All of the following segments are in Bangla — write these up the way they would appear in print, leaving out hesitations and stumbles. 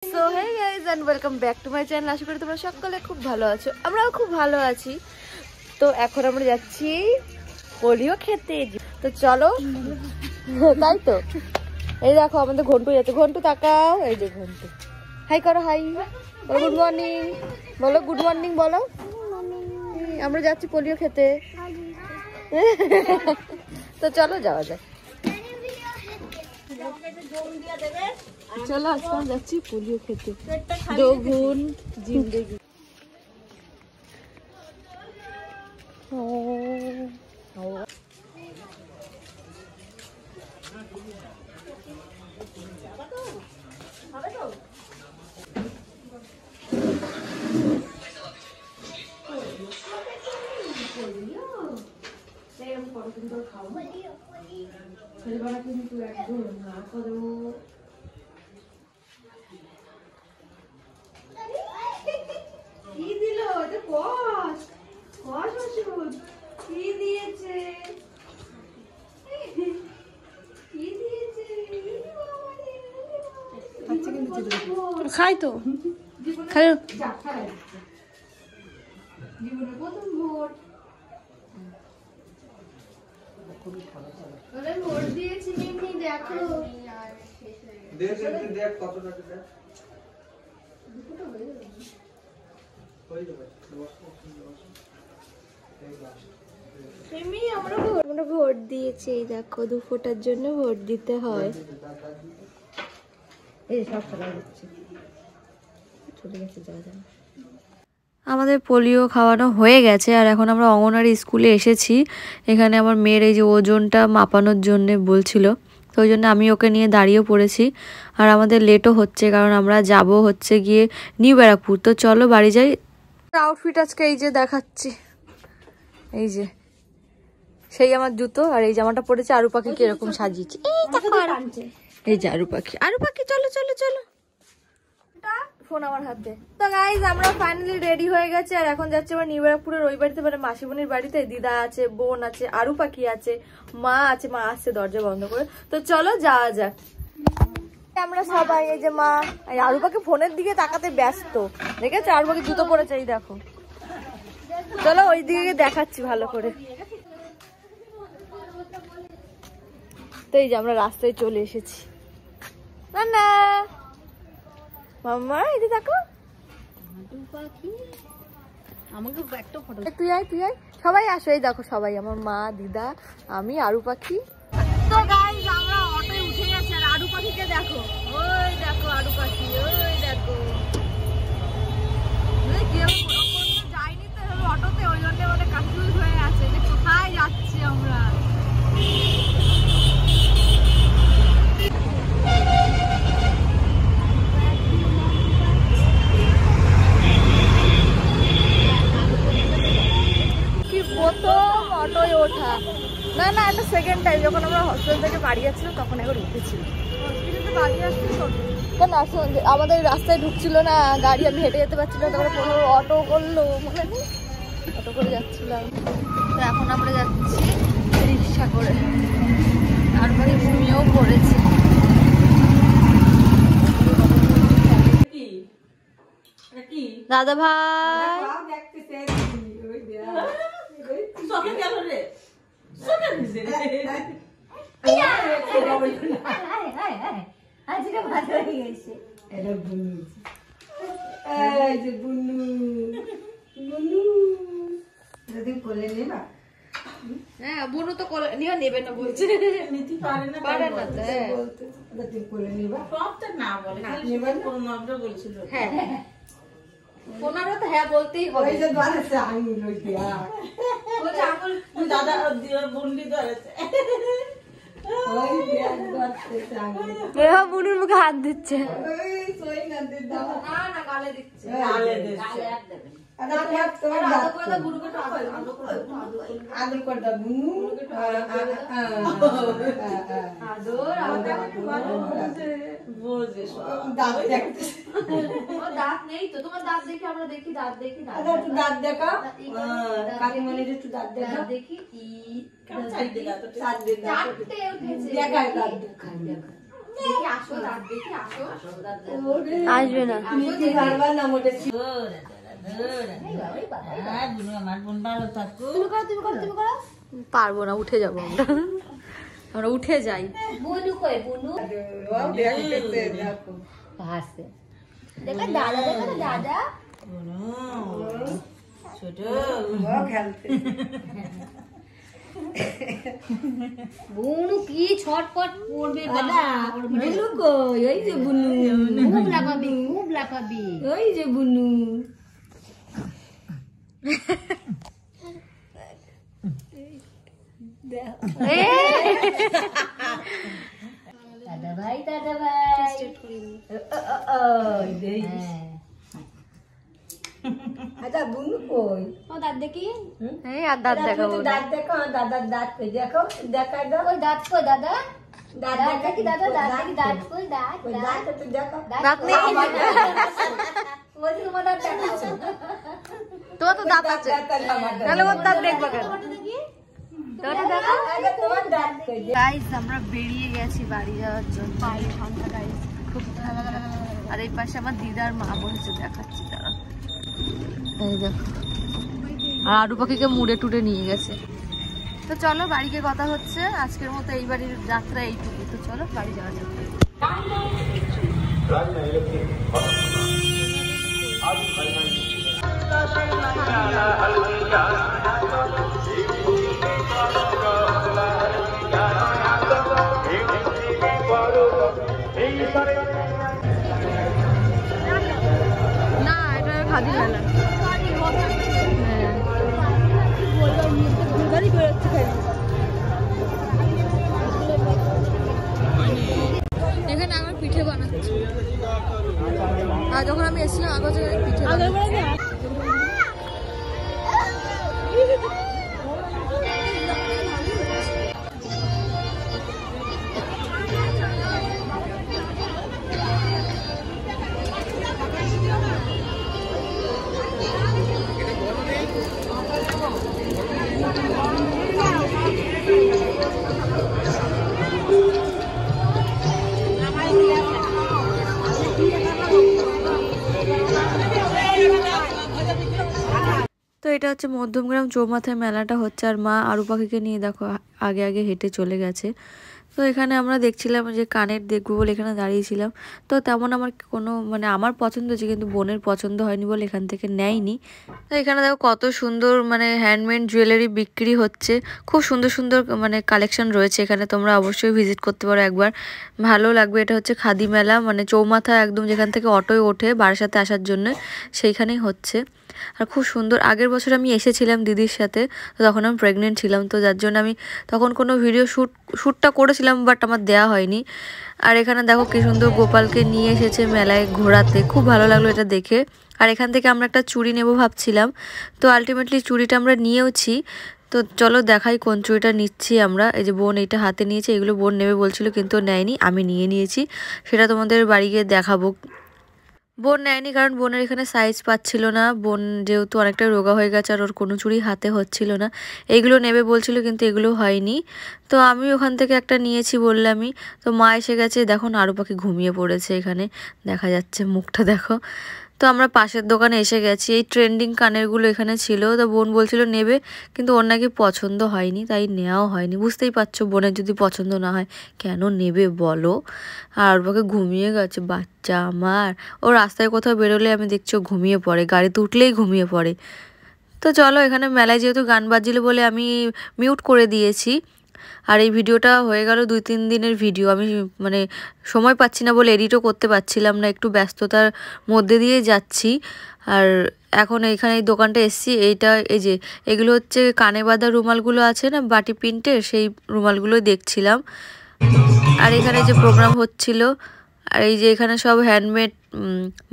So hey guys and welcome back to my channel. আশা করি তোমরা সকলে খুব ভালো আছো, আমরাও খুব ভালো আছি। তো এখন আমরা যাচ্ছি পোলিও খেতে, তো চলো। তাই তো, এই দেখো আমাদের ঘন্টু যাচ্ছে। ঘন্টু তাকাও, এই যে ঘন্টু। হাই করো, হাই বলো, গুড মর্নিং বলো, গুড মর্নিং বলো। আমরা যাচ্ছি পোলিও খেতে। তো চলো যাওয়া যায়। চলো আজকে আমরা যাচ্ছি পোলিও খেতে। দোগুন জিন্দেগি। কিন্তু একদম না করো। কি দিল? এটা কষ কষ ওষুধ কি দিয়েছে? কি দিয়েছে? খাই তো খাই। জীবনের প্রথম ভোট ভোট দিয়েছি। মিমি দেখো, দেখ কত টাকা দেখ আমরা ভোট দিয়েছি। এই দেখো 2 ফোঁটার জন্য ভোট দিতে হয়। এই সব চলে গেছে, যাওয়া যায়। আমাদের পোলিও খাওয়ানো হয়ে গেছে আর এখন আমরা অঙ্গনওয়াড়ি স্কুলে এসেছি। এখানে আমার মেয়ের এই যে ওজনটা মাপানোর জন্য বলছিল, তো ওই জন্য আমি ওকে নিয়ে দাঁড়িয়ে পড়েছি। আর আমাদের লেটও হচ্ছে কারণ আমরা যাব হচ্ছে গিয়ে নিউ ব্যারাকপুর। তো চলো বাড়ি যাই। আউটফিট আজকে এই যে দেখাচ্ছি, এই যে সেই আমার জুতো আর এই জামাটা পরেছে। আরু পাখি কিরকম সাজিয়েছি, এই যে আরু পাখি। আরু পাখি চলো চলো চলো, ফোন আমার হাতে। তো গাইজ আমরা ফাইনালি রেডি হয়ে গেছে আর এখন যাচ্ছি আমরা নিউ ব্যারাকপুরের ওই বাড়িতে, মানে মাসিমণির বাড়িতে। দিদা আছে, বোন আছে, আরু পাখি আছে, মা আছে। মা আসছে দরজা বন্ধ করে। তো চলো যাওয়া যাক। আমরা সবাই, এই যে মা, আরু পাখি ফোনের দিকে তাকাতে ব্যস্ত, দেখেছো? আরু পাখি জুতো পরেছে, এই দেখো। চলো ওই দিকে দেখাচ্ছি ভালো করে। তো এই যে আমরা রাস্তায় চলে এসেছি। না না মাম্মা, এই যে দেখো আমাকে একটা ফটো। তুই আয়, তুই আয়, সবাই আসো। এই দেখো সবাই, আমার মা, দিদা, আমি, আরু পাখি। তো গাইস আমরা অটোয় উঠে গেছি আর আরু পাখিকে দেখো, ওই দেখো আরু পাখি, ওই দেখো। যাইনি তো অটোতে, ওই জন্য মানে কনফিউজ হয়ে আছে যে কোথায় যাচ্ছি আমরা। প্রথম অটোয় ওঠা না, না এটা সেকেন্ড টাইম। যখন আমরা হসপিটাল থেকে বাড়ি যাচ্ছিলাম তখন একবার উঠেছিল। আমাদের রাস্তায় ঢুকছিল না গাড়ি, আমি হেঁটে যেতে পারছিলাম, তারপরে কোনো অটো করলো, মনে নেই, অটো করে যাচ্ছিলাম। তো এখন আমরা যাচ্ছি রিক্সা করে। তারপরে ঘুমিয়েও পড়েছি। দাদা ভাই হ্যাঁ, বুনু তো নিয়ে নেবে না বলছে, পারে না তো। হ্যাঁ ওনারও তো হ্যাঁ বলতেই হবে। দাদা বন্ডি ধরেছে, বুনুর মুখে হাত দিচ্ছে। আদর করে দাও বুনু, দাঁত নেই তো তোমার? দাঁত দেখি, আমরা দেখি দাঁত দেখি। দাঁত দেখা কাকিমণির একটু দাঁত দেখা দেখি। চারটে উঠেছে, দেখা দাঁত দেখা। আসবে না। পারবো না, উঠে যাবো আমরা, আমরা উঠে যাই। দাদা বুনু কি ছটপট করবে বাবা। বুনু কই? ওই যে বুনু। খুব লাফাবি, খুব লাফাবি। ওই যে বুনু। দাদা ভাই, দাদা ভাই। আচ্ছা বুনু কই? ও দাঁত দেখি। এই আর দাঁত দেখাবো। দাঁত দেখো, দাদার দাঁত কই দেখো, দেখাই দাও। ওই দাঁত কই দাদা? দাঁত দেখি দাদা, দাঁত দেখি, দাঁত কই? দাঁত দাঁত তো দেখো। দাঁত নেই। ওই তোমার দাঁত দেখাও। তোমার তো দাঁত আছে, তাহলে ওর দাঁত দেখবো কেন? গাইস আমরা বেরিয়ে গেছি বাড়ি যাওয়ার জন্য। খুব আর এই পাশে আমার দিদার মা বসেছে, দেখাচ্ছি তারা। এই দেখো, আর আরু পাখিকে মুড়ে টুড়ে নিয়ে গেছে। তো চলো বাড়িতে কথা হচ্ছে। আজকের মতো এই বাড়ির যাত্রা এইটুকু। তো চলো বাড়ি যাওয়া যাক। না, এটা খাদি মেলা। এখানে আমার পিঠে বানাচ্ছে, আর যখন আমি এসেছিলাম আগের জায়গায় পিঠে তো এটা হচ্ছে মধ্যমগ্রাম চৌমাথায় মেলাটা হচ্ছে। আর মা আরু পাখিকে নিয়ে দেখো আগে আগে হেঁটে চলে গেছে। তো এখানে আমরা দেখছিলাম যে কানের দেখবো বলে এখানে দাঁড়িয়েছিলাম। তো তেমন আমার কোনো মানে আমার পছন্দ হচ্ছে, কিন্তু বোনের পছন্দ হয়নি বলে এখান থেকে নেয়নি। তো এখানে দেখো কত সুন্দর মানে হ্যান্ডমেড জুয়েলারি বিক্রি হচ্ছে। খুব সুন্দর সুন্দর মানে কালেকশন রয়েছে এখানে, তোমরা অবশ্যই ভিজিট করতে পারো একবার, ভালো লাগবে। এটা হচ্ছে খাদি মেলা, মানে চৌমাথা একদম যেখান থেকে অটোয় ওঠে বারাসাতে আসার জন্য সেইখানেই হচ্ছে। আর খুব সুন্দর। আগের বছর আমি এসেছিলাম দিদির সাথে, তো তখন আমি প্রেগনেন্ট ছিলাম, তো যার জন্য আমি তখন কোনো ভিডিও শ্যুটটা করেছিলাম, বাট আমার দেয়া হয়নি। আর এখানে দেখো কি সুন্দর গোপালকে নিয়ে এসেছে মেলায় ঘোরাতে, খুব ভালো লাগলো এটা দেখে। আর এখান থেকে আমরা একটা চুড়ি নেব ভাবছিলাম, তো আলটিমেটলি চুড়িটা আমরা নিয়েওছি। তো চলো দেখাই কোন চুড়িটা নিচ্ছি আমরা। এই যে বোন এইটা হাতে নিয়েছে, এগুলো বোন নেবে বলছিল কিন্তু নেয়নি, আমি নিয়ে নিয়েছি। সেটা তোমাদের বাড়ি গিয়ে দেখাবো। বোন নেয়নি কারণ বোনের এখানে সাইজ পাচ্ছিল না, বোন যেহেতু অনেকটা রোগা হয়ে গেছে আর ওর কোনো চুড়ি হাতে হচ্ছিল না। এইগুলো নেবে বলছিল কিন্তু এগুলো হয়নি। তো আমি ওখান থেকে একটা নিয়েছি বললামই। তো মা এসে গেছে, দেখো আরু পাখি ঘুমিয়ে পড়েছে, এখানে দেখা যাচ্ছে মুখটা দেখো। তো আমরা পাশের দোকানে এসে গেছি, এই ট্রেন্ডিং কানেরগুলো এখানে ছিল। তো বোন বলছিল নেবে, কিন্তু ওর নাকি পছন্দ হয়নি, তাই নেওয়াও হয়নি। বুঝতেই পারছো বোনের যদি পছন্দ না হয় কেন নেবে বলো। আর ওকে ঘুমিয়ে গেছে বাচ্চা আমার। ও রাস্তায় কোথাও বেরোলে আমি দেখছি ও ঘুমিয়ে পড়ে, গাড়িতে উঠলেই ঘুমিয়ে পড়ে। তো চলো, এখানে মেলায় যেহেতু গান বাজছিল বলে আমি মিউট করে দিয়েছি। আর এই ভিডিওটা হয়ে গেল 2-3 দিনের ভিডিও। আমি মানে সময় পাচ্ছি না বলে এডিটও করতে পারছিলাম না, একটু ব্যস্ততার মধ্যে দিয়ে যাচ্ছি। আর এখন এইখানে এই দোকানটা এসছি, এইটা এই যে এগুলো হচ্ছে কানে বাঁধা রুমালগুলো আছে না বাটি প্রিন্টের, সেই রুমালগুলো দেখছিলাম। আর এখানে যে প্রোগ্রাম হচ্ছিল, আর এই যে এখানে সব হ্যান্ডমেড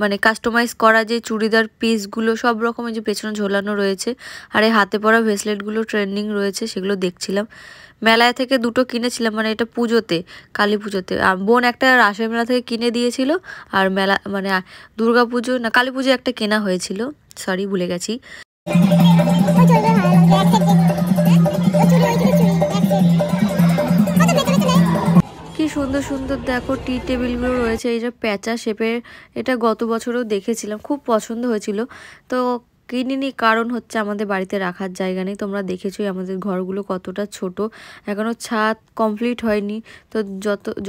মানে কাস্টমাইজ করা যে চুড়িদার পিসগুলো সব রকমের যে পেছনে ঝোলানো রয়েছে। আর এই হাতে পরা ভেসলেটগুলো ট্রেন্ডিং রয়েছে, সেগুলো দেখছিলাম। মেলায় থেকে দুটো কিনেছিলাম, মানে এটা পুজোতে, কালী পুজোতে। বোন একটা রাসের মেলা থেকে কিনে দিয়েছিল, আর মেলা মানে দুর্গা পুজো না কালী পুজো একটা কেনা হয়েছিল, সরি ভুলে গেছি। কি সুন্দর সুন্দর দেখো টি টেবিলগুলো রয়েছে, এই যে প্যাঁচা শেপের, এটা গত বছরও দেখেছিলাম, খুব পছন্দ হয়েছিল। তো কিনিনি, কারণ হচ্ছে আমাদের বাড়িতে রাখার জায়গা নেই। তোমরা দেখেছোই আমাদের ঘরগুলো কতটা ছোট, এখনও ছাদ কমপ্লিট হয়নি। তো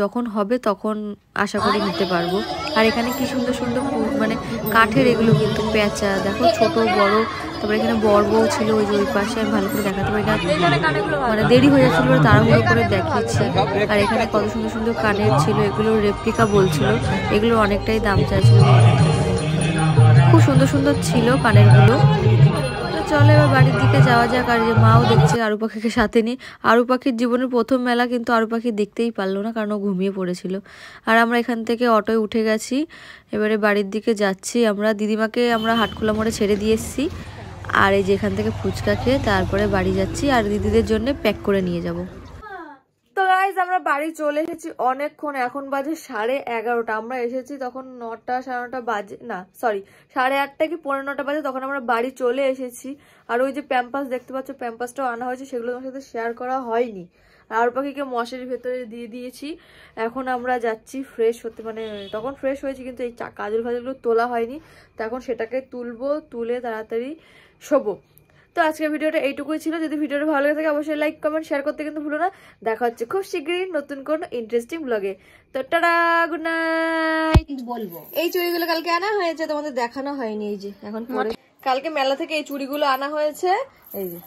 যখন হবে তখন আশা করি নিতে পারবো। আর এখানে কি সুন্দর সুন্দর মানে কাঠের এগুলো কিন্তু প্যাঁচা দেখো, ছোট বড়। তারপরে এখানে বড়বউ ছিল ওই যে ওই পাশে, আমি ভালো করে দেখাতে পারি না, মানে দেরি হয়ে যাচ্ছিল তাড়াহুড়ো করে দেখিয়েছি। আর এখানে কত সুন্দর সুন্দর কানের ছিল, এগুলো রেপ্লিকা বলছিল, এগুলো অনেকটাই দাম চাইছিল। খুব সুন্দর সুন্দর ছিল কানেরগুলো। তো চলো এবার বাড়ির দিকে যাওয়া যাক। আর যে মাও দেখছে আরু পাখিকে সাথে নিয়ে। আরু পাখির জীবনের প্রথম মেলা, কিন্তু আরু পাখি দেখতেই পারলো না, কারণ ও ঘুমিয়ে পড়েছিল। আর আমরা এখান থেকে অটোয় উঠে গেছি, এবারে বাড়ির দিকে যাচ্ছি আমরা। দিদিমাকে আমরা হাটখোলা মোড়ে ছেড়ে দিয়ে এসেছি। আর এই যে এখান থেকে ফুচকা খেয়ে তারপরে বাড়ি যাচ্ছি, আর দিদিদের জন্য প্যাক করে নিয়ে যাব। তো গাইজ আমরা বাড়ি চলে এসেছি অনেকক্ষণ, এখন বাজে 11:30। আমরা এসেছি তখন 9টা 9:30 বাজে, না সরি 8:30 কি 9:45 বাজে, তখন আমরা বাড়ি চলে এসেছি। আর ওই যে প্যাম্পাস দেখতে পাচ্ছ, প্যাম্পাসটাও আনা হয়েছে, সেগুলো তোমার সাথে শেয়ার করা হয়নি। আর পাখিকে মশারির ভেতরে দিয়ে দিয়েছি। এখন আমরা যাচ্ছি ফ্রেশ হতে, মানে তখন ফ্রেশ হয়েছি কিন্তু এই কাজল ফাজলগুলো তোলা হয়নি। তো এখন সেটাকে তুলবো, তুলে তাড়াতাড়ি শোবো। তো আজকের ভিডিওটা এইটুকুই ছিল। যদি ভিডিওটা ভালো লাগে থাকে অবশ্যই লাইক কমেন্ট শেয়ার করতে কিন্তু ভুলো না। দেখা হচ্ছে খুব শীঘ্রই নতুন কোনো ইন্টারেস্টিং ব্লগে। তো টাটা, গুড নাইট। বলবো এই চুড়িগুলো কালকে আনা হয়েছে, তোমাদের দেখানো হয়নি। এই যে এখন পরে, কালকে মেলা থেকে এই চুড়িগুলো আনা হয়েছে। এই যে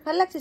ভালো লাগছে।